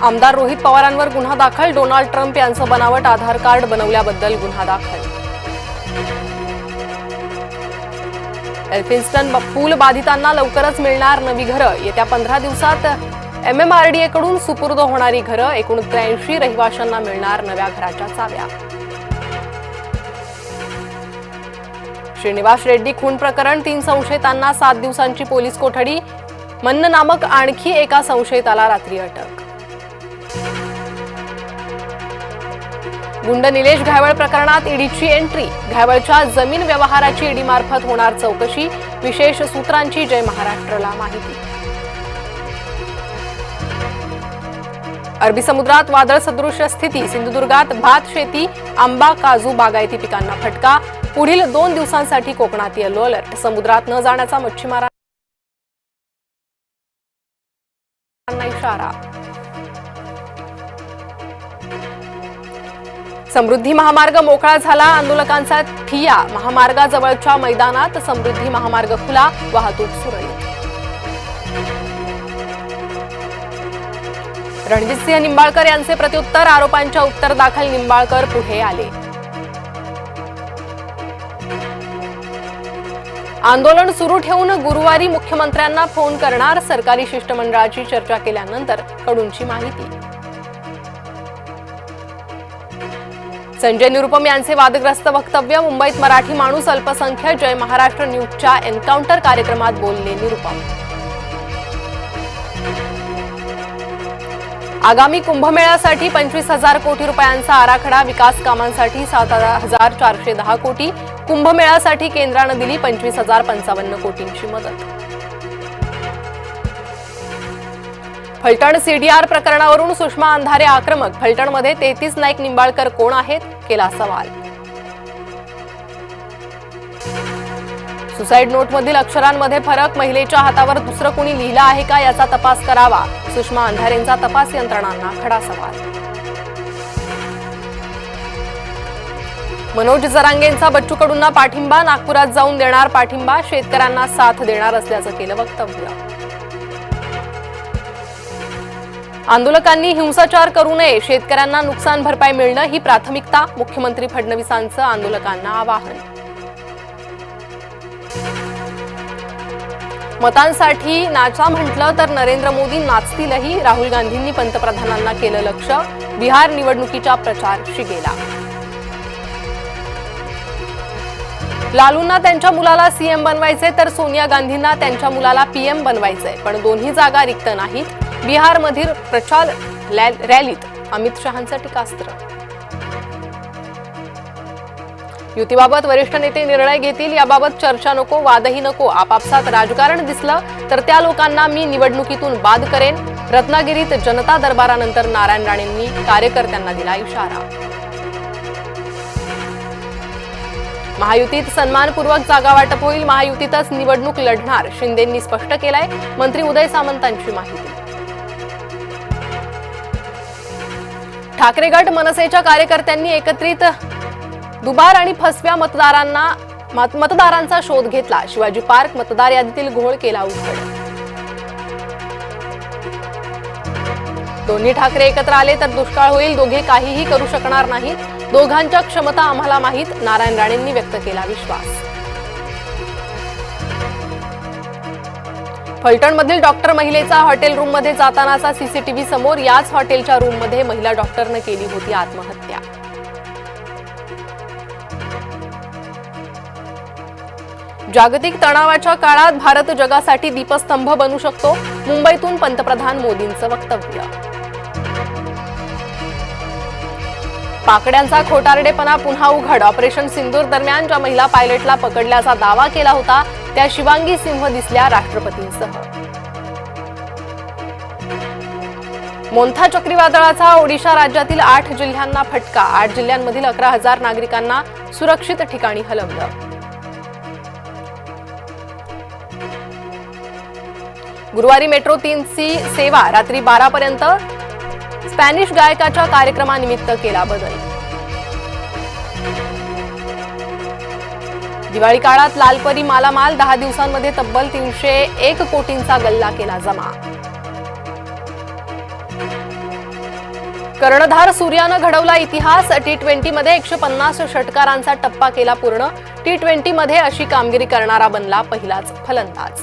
आमदार रोहित पवारांवर गुन्हा दाखल, डोनाल्ड ट्रम्प यांचं बनावट आधार कार्ड बनवल्याबद्दल गुन्हा दाखल. एल्फिन्स्टन पूल बाधितांना लवकरच मिळणार नवी घरं, येत्या 15 दिवसात MMRDA कडून सुपूर्द होणारी घरं, 83 रहिवाशांना मिळणार नव्या घराच्या चाव्या. श्रीनिवास रेड्डी खून प्रकरण, 3 संशयितांना 7 दिवसांची पोलीस कोठडी, मन्न नामक आणखी एका संशयिताला रात्री अटक. गुंड निलेश घायवळ प्रकरणात ईडीची एंट्री, घायवळच्या जमीन व्यवहाराची ईडी मार्फत होणार चौकशी, विशेष सूत्रांची जय महाराष्ट्रला माहिती. अरबी समुद्रात वादळ सदृश स्थिती, सिंधुदुर्गात भात शेती, आंबा काजू बागायती पिकांना फटका, पुढील 2 दिवसांसाठी कोकणात येलो अलर्ट, समुद्रात न जाण्याचा मच्छीमारांना इशारा. समृद्धी महामार्ग मोकळा झाला, आंदोलकांचा ठिय्या, महामार्गाजवळच्या मैदानात समृद्धी महामार्ग खुला, वाहतूक सुरळीत. रणजितसिंह निंबाळकर यांचे प्रत्युत्तर, आरोपांच्या उत्तर दाखल निंबाळकर पुढे आले. आंदोलन सुरू ठेवून गुरुवारी मुख्यमंत्र्यांना फोन करणार, सरकारी शिष्टमंडळाची चर्चा केल्यानंतर कडूंची माहिती. संजय निरुपम यांचे वादग्रस्त वक्तव्य, मुंबईत मराठी माणूस अल्पसंख्य, जय महाराष्ट्र न्यूजच्या एन्काउंटर कार्यक्रमात बोलले निरुपम. आगामी कुंभमेळ्यासाठी 25,000 कोटी रुपयांचा आराखडा, विकास कामांसाठी 7,410 कोटी, कुंभमेळ्यासाठी केंद्रानं दिली 25,055 कोटींची मदत. फलटण CDR प्रकरणावरून सुषमा अंधारे आक्रमक, फलटणमध्ये 33 नाईक निंबाळकर कोण आहेत, केला सवाल. सुसाईड नोटमधील अक्षरांमध्ये फरक, महिलेच्या हातावर दुसरं कोणी लिहिलं आहे का याचा तपास करावा, सुषमा अंधारेंचा तपास यंत्रणांना खडा सवाल. मनोज जरांगेंचा बच्चू कडूंना पाठिंबा, नागपुरात जाऊन देणार पाठिंबा, शेतकऱ्यांना साथ देणार असल्याचं केलं वक्तव्य. आंदोलकांनी हिंसाचार करू नये, शेतकऱ्यांना नुकसान भरपाई मिळणं ही प्राथमिकता, मुख्यमंत्री फडणवीसांचं आंदोलकांना आवाहन. मतांसाठी नाचा म्हटलं तर नरेंद्र मोदी नाचतीलही, राहुल गांधींनी पंतप्रधानांना केलं लक्ष, बिहार निवडणुकीचा प्रचार शिगेला. लालूंना त्यांच्या मुलाला CM बनवायचे तर सोनिया गांधींना त्यांच्या मुलाला PM बनवायचंय, पण दोन्ही जागा रिक्त नाहीत, बिहारमधील प्रचार रॅलीत अमित शहांचं टीकास्त्र. युतीबाबत वरिष्ठ नेते निर्णय घेतील, याबाबत चर्चा नको, वादही नको, आपापसात राजकारण दिसलं तर त्या लोकांना मी निवडणुकीतून बाद करेन, रत्नागिरीत जनता दरबारानंतर नारायण राणेंनी कार्यकर्त्यांना दिला इशारा. महायुतीत सन्मानपूर्वक जागा वाटप होईल, महायुतीतच निवडणूक लढणार, शिंदेंनी स्पष्ट केलंय, मंत्री उदय सामंतांची माहिती. ठाकरे गट मनसेच्या कार्यकर्त्यांनी एकत्रित दुबार आणि फसव्या मतदारांचा शोध घेतला, शिवाजी पार्क मतदार यादीतील घोळ केला उघड. दोन्ही ठाकरे एकत्र आले तर दुष्काळ होईल, दोघे काहीही करू शकणार नाहीत, दोघांच्या क्षमता आम्हाला माहीत, नारायण राणेंनी व्यक्त केला विश्वास. फलटणमधील डॉक्टर महिलेचा हॉटेल रूममध्ये जातानाचा CCTV समोर, याच हॉटेलच्या रूममध्ये महिला डॉक्टरने केली होती आत्महत्या. जागतिक तणावाच्या काळात भारत जगासाठी दीपस्तंभ बनू शकतो, मुंबईतून पंतप्रधान मोदींचं वक्तव्य. पाकड्यांचा खोटारडेपणा पुन्हा उघड, ऑपरेशन सिंदूर दरम्यान ज्या महिला पायलटला पकडल्याचा दावा केला होता त्या शिवांगी सिंह दिसल्या राष्ट्रपतींसह. मोन्था चक्रीवादळाचा ओडिशा राज्यातील 8 जिल्ह्यांना फटका, 8 जिल्ह्यांमधील 11,000 नागरिकांना सुरक्षित ठिकाणी हलवलं. गुरुवारी मेट्रो 3ची सेवा रात्री 12 पर्यंत, स्पॅनिश गायकाच्या कार्यक्रमानिमित्त केला बदल. दिवाळी काळात लालपरी मालामाल, 10 दिवसांमध्ये तब्बल 301 कोटींचा गल्ला केला जमा. कर्णधार सूर्यानं घडवला इतिहास। T20 मध्ये 150 षटकारांचा टप्पा केला पूर्ण। T20 मध्ये अशी कामगिरी करणारा बनला पहिलाच फलंदाज।